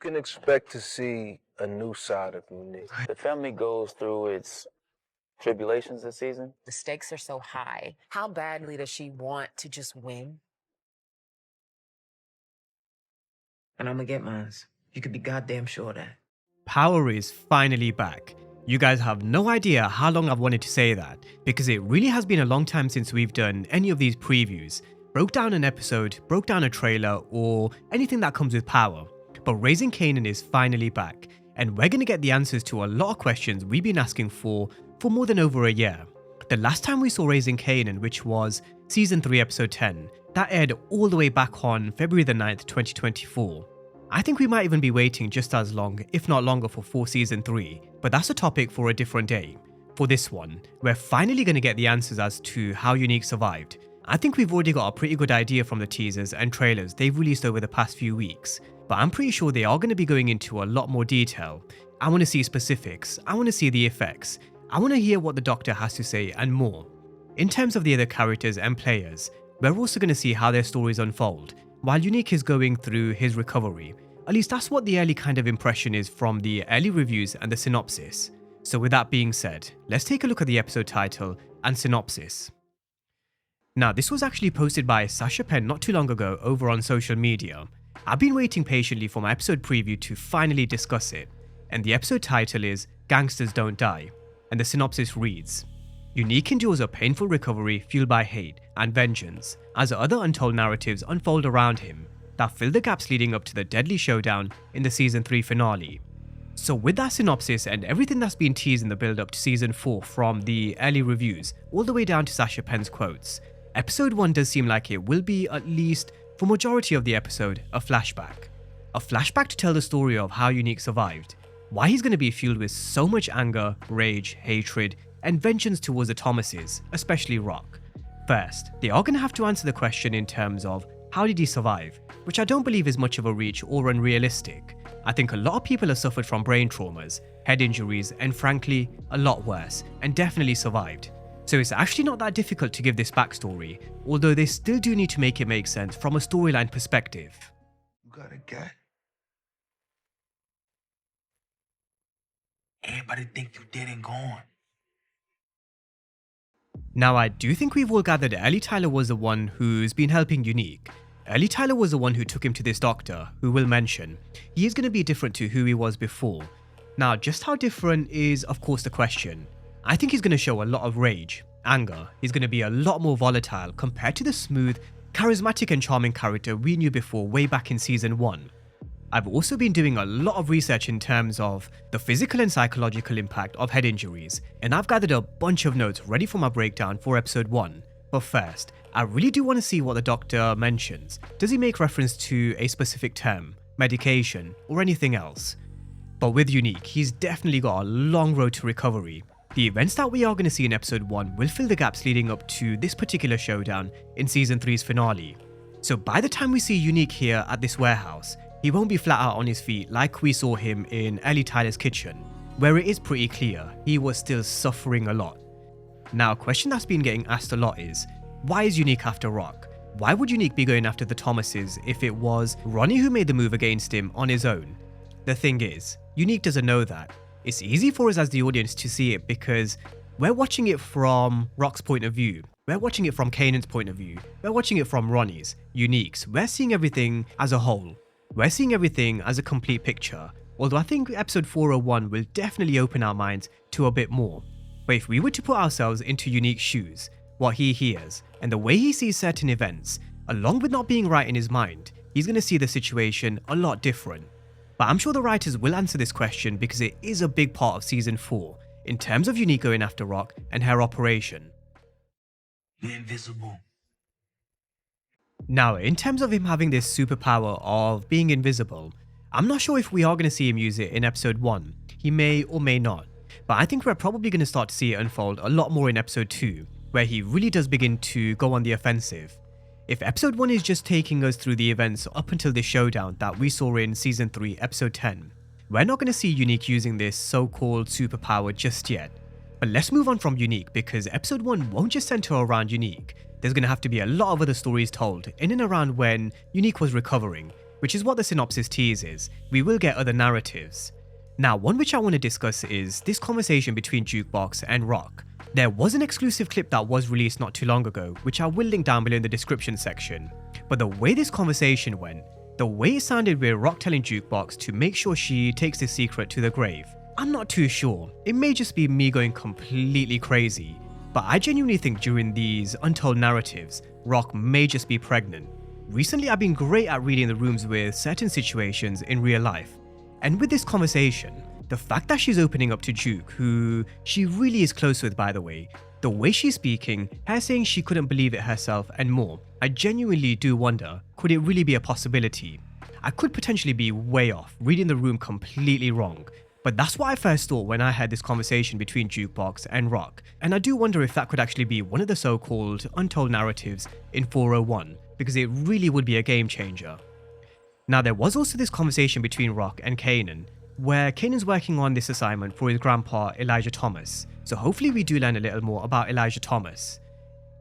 can expect to see a new side of Unique. The family goes through its tribulations this season. The stakes are so high. How badly does she want to just win? And I'm gonna get mine. You could be goddamn sure of that. Power is finally back. You guys have no idea how long I've wanted to say that, because it really has been a long time since we've done any of these previews, broke down an episode, broke down a trailer, or anything that comes with Power. But Raising Kanan is finally back, and we're going to get the answers to a lot of questions we've been asking for more than over a year. The last time we saw Raising Kanan, which was Season 3 Episode 10, that aired all the way back on February the 9th, 2024. I think we might even be waiting just as long, if not longer, for Season 3, but that's a topic for a different day. For this one, we're finally going to get the answers as to how Unique survived. I think we've already got a pretty good idea from the teasers and trailers they've released over the past few weeks, but I'm pretty sure they are going to be going into a lot more detail. I want to see specifics, I want to see the effects, I want to hear what the Doctor has to say and more. In terms of the other characters and players, we're also going to see how their stories unfold, while Unique is going through his recovery. At least that's what the early kind of impression is from the early reviews and the synopsis. So with that being said, let's take a look at the episode title and synopsis. Now, this was actually posted by Sasha Penn not too long ago over on social media. I've been waiting patiently for my episode preview to finally discuss it, and the episode title is Gangsters Don't Die, and the synopsis reads: Unique endures a painful recovery fueled by hate and vengeance as other untold narratives unfold around him that fill the gaps leading up to the deadly showdown in the Season 3 finale. So with that synopsis and everything that's been teased in the build up to Season 4 from the early reviews all the way down to Sasha Penn's quotes, Episode 1 does seem like it will be, at least for majority of the episode, a flashback. A flashback to tell the story of how Unique survived, why he's going to be fueled with so much anger, rage, hatred, and vengeance towards the Thomases, especially Rock. First, they are going to have to answer the question in terms of how did he survive, which I don't believe is much of a reach or unrealistic. I think a lot of people have suffered from brain traumas, head injuries, and frankly, a lot worse, and definitely survived. So it's actually not that difficult to give this backstory, although they still do need to make it make sense from a storyline perspective. You got a gut? Everybody think you dead and gone. Now, I do think we've all gathered Early Tyler was the one who's been helping Unique. Early Tyler was the one who took him to this doctor, who we'll mention. He is going to be different to who he was before. Now, just how different is, of course, the question. I think he's going to show a lot of rage, anger. He's going to be a lot more volatile compared to the smooth, charismatic and charming character we knew before way back in Season 1. I've also been doing a lot of research in terms of the physical and psychological impact of head injuries, and I've gathered a bunch of notes ready for my breakdown for Episode 1. But first, I really do want to see what the Doctor mentions. Does he make reference to a specific term, medication, or anything else? But with Unique, he's definitely got a long road to recovery. The events that we are going to see in Episode 1 will fill the gaps leading up to this particular showdown in Season 3's finale. So by the time we see Unique here at this warehouse, he won't be flat out on his feet like we saw him in Ellie Tyler's kitchen, where it is pretty clear he was still suffering a lot. Now, a question that's been getting asked a lot is, why is Unique after Rock? Why would Unique be going after the Thomases if it was Ronnie who made the move against him on his own? The thing is, Unique doesn't know that. It's easy for us as the audience to see it because we're watching it from Rock's point of view. We're watching it from Kanan's point of view. We're watching it from Ronnie's, Unique's. We're seeing everything as a whole. We're seeing everything as a complete picture, although I think episode 401 will definitely open our minds to a bit more. But if we were to put ourselves into Unique's shoes, what he hears, and the way he sees certain events, along with not being right in his mind, he's going to see the situation a lot different. But I'm sure the writers will answer this question because it is a big part of Season 4, in terms of Unique going after Rock and her operation. You're invisible. Now, in terms of him having this superpower of being invisible, I'm not sure if we are going to see him use it in episode 1. He may or may not, but I think we're probably going to start to see it unfold a lot more in episode 2, where he really does begin to go on the offensive. If episode 1 is just taking us through the events up until this showdown that we saw in season 3, episode 10, we're not going to see Unique using this so-called superpower just yet. But let's move on from Unique because episode 1 won't just center around Unique. There's going to have to be a lot of other stories told in and around when Unique was recovering, which is what the synopsis teases. We will get other narratives. Now, one which I want to discuss is this conversation between Jukebox and Rock. There was an exclusive clip that was released not too long ago, which I will link down below in the description section. But the way this conversation went, the way it sounded with Rock telling Jukebox to make sure she takes this secret to the grave, I'm not too sure. It may just be me going completely crazy, but I genuinely think during these untold narratives, Rock may just be pregnant. Recently, I've been great at reading the rooms with certain situations in real life, and with this conversation, the fact that she's opening up to Juke, who she really is close with by the way, the way she's speaking, her saying she couldn't believe it herself and more, I genuinely do wonder, could it really be a possibility? I could potentially be way off, reading the room completely wrong, but that's what I first thought when I had this conversation between Jukebox and Rock, and I do wonder if that could actually be one of the so-called untold narratives in 401, because it really would be a game changer. Now, there was also this conversation between Rock and Kanan, where Kanan's working on this assignment for his grandpa Elijah Thomas, so hopefully we do learn a little more about Elijah Thomas.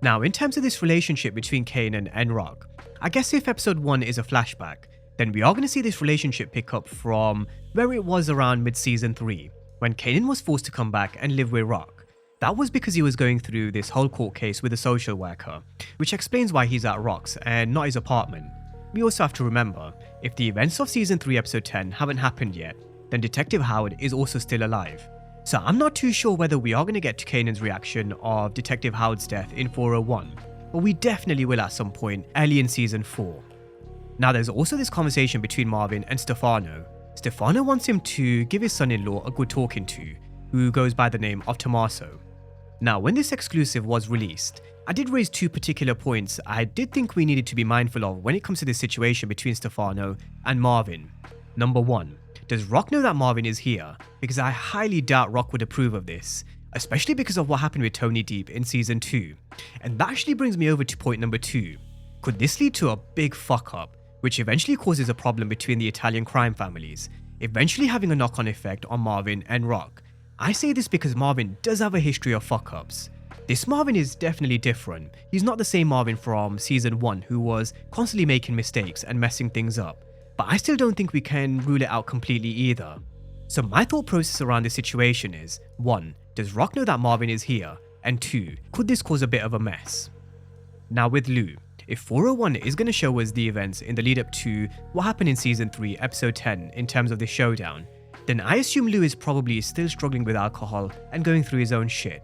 Now, in terms of this relationship between Kanan and Rock, I guess if episode 1 is a flashback, then we are going to see this relationship pick up from where it was around mid-season 3, when Kanan was forced to come back and live with Rock. That was because he was going through this whole court case with a social worker, which explains why he's at Rock's and not his apartment. We also have to remember, if the events of season 3 episode 10 haven't happened yet, then Detective Howard is also still alive. So I'm not too sure whether we are going to get to Kanan's reaction of Detective Howard's death in 401, but we definitely will at some point early in season 4. Now, there's also this conversation between Marvin and Stefano. Stefano wants him to give his son-in-law a good talking to, who goes by the name of Tommaso. Now, when this exclusive was released, I did raise 2 particular points I did think we needed to be mindful of when it comes to this situation between Stefano and Marvin. Number 1, does Rock know that Marvin is here? Because I highly doubt Rock would approve of this, especially because of what happened with Tony Deep in season 2. And that actually brings me over to point number 2. Could this lead to a big fuck up, which eventually causes a problem between the Italian crime families, eventually having a knock-on effect on Marvin and Rock? I say this because Marvin does have a history of fuck-ups. This Marvin is definitely different. He's not the same Marvin from season 1 who was constantly making mistakes and messing things up, but I still don't think we can rule it out completely either. So my thought process around this situation is, 1, does Rock know that Marvin is here? And 2, could this cause a bit of a mess? Now with Lou, if 401 is going to show us the events in the lead up to what happened in season 3 episode 10 in terms of the showdown, then I assume Lou is probably still struggling with alcohol and going through his own shit.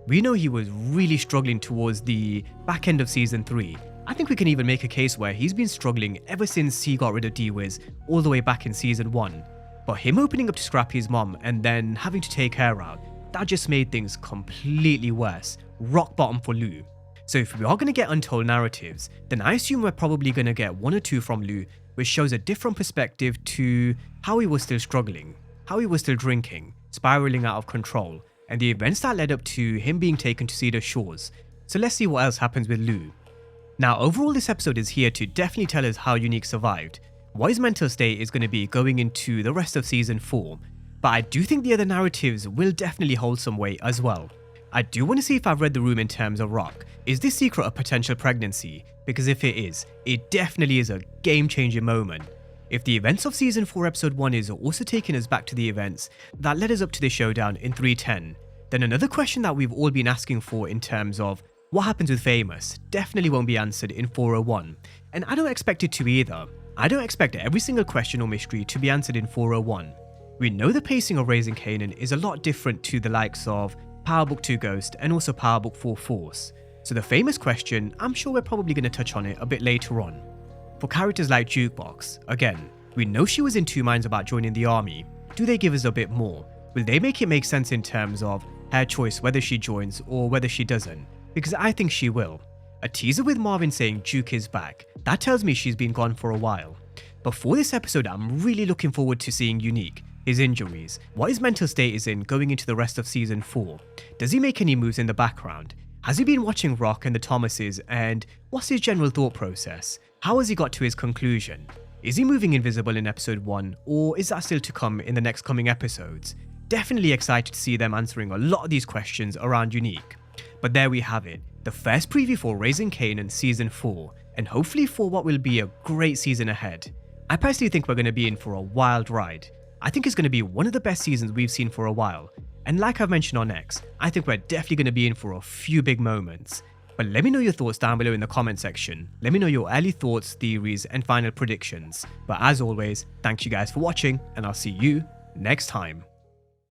We know he was really struggling towards the back end of season 3. I think we can even make a case where he's been struggling ever since he got rid of D-Wiz all the way back in season 1. But him opening up to Scrappy's mom and then having to take her out, that just made things completely worse. Rock bottom for Lou. So if we are going to get untold narratives, then I assume we're probably going to get 1 or 2 from Lou, which shows a different perspective to how he was still struggling, how he was still drinking, spiraling out of control, and the events that led up to him being taken to Cedar Shores. So let's see what else happens with Lou. Now, overall, this episode is here to definitely tell us how Unique survived, what his mental state is going to be going into the rest of season 4, but I do think the other narratives will definitely hold some weight as well. I do want to see if I've read the room in terms of Rock. Is this secret a potential pregnancy? Because if it is, it definitely is a game-changing moment. If the events of season 4 episode 1 is also taking us back to the events that led us up to the showdown in 310, then another question that we've all been asking for in terms of what happens with Famous definitely won't be answered in 401, and I don't expect it to either. I don't expect every single question or mystery to be answered in 401. We know the pacing of Raising Kanan is a lot different to the likes of Power Book 2 Ghost and also Power Book 4 Force, so the Famous question, I'm sure we're probably going to touch on it a bit later on. For characters like Jukebox, again, we know she was in 2 minds about joining the army. Do they give us a bit more? Will they make it make sense in terms of her choice whether she joins or whether she doesn't? Because I think she will. A teaser with Marvin saying Juke is back, that tells me she's been gone for a while. But for this episode, I'm really looking forward to seeing Unique, his injuries, what his mental state is in going into the rest of season 4. Does he make any moves in the background? Has he been watching Rock and the Thomases, and what's his general thought process? How has he got to his conclusion? Is he moving invisible in episode 1, or is that still to come in the next coming episodes? Definitely excited to see them answering a lot of these questions around Unique. But there we have it, the first preview for Raising Kanan season 4, and hopefully for what will be a great season ahead. I personally think we're going to be in for a wild ride. I think it's going to be one of the best seasons we've seen for a while. And like I've mentioned on X, I think we're definitely going to be in for a few big moments. But let me know your thoughts down below in the comment section. Let me know your early thoughts, theories, and final predictions. But as always, thank you guys for watching, and I'll see you next time.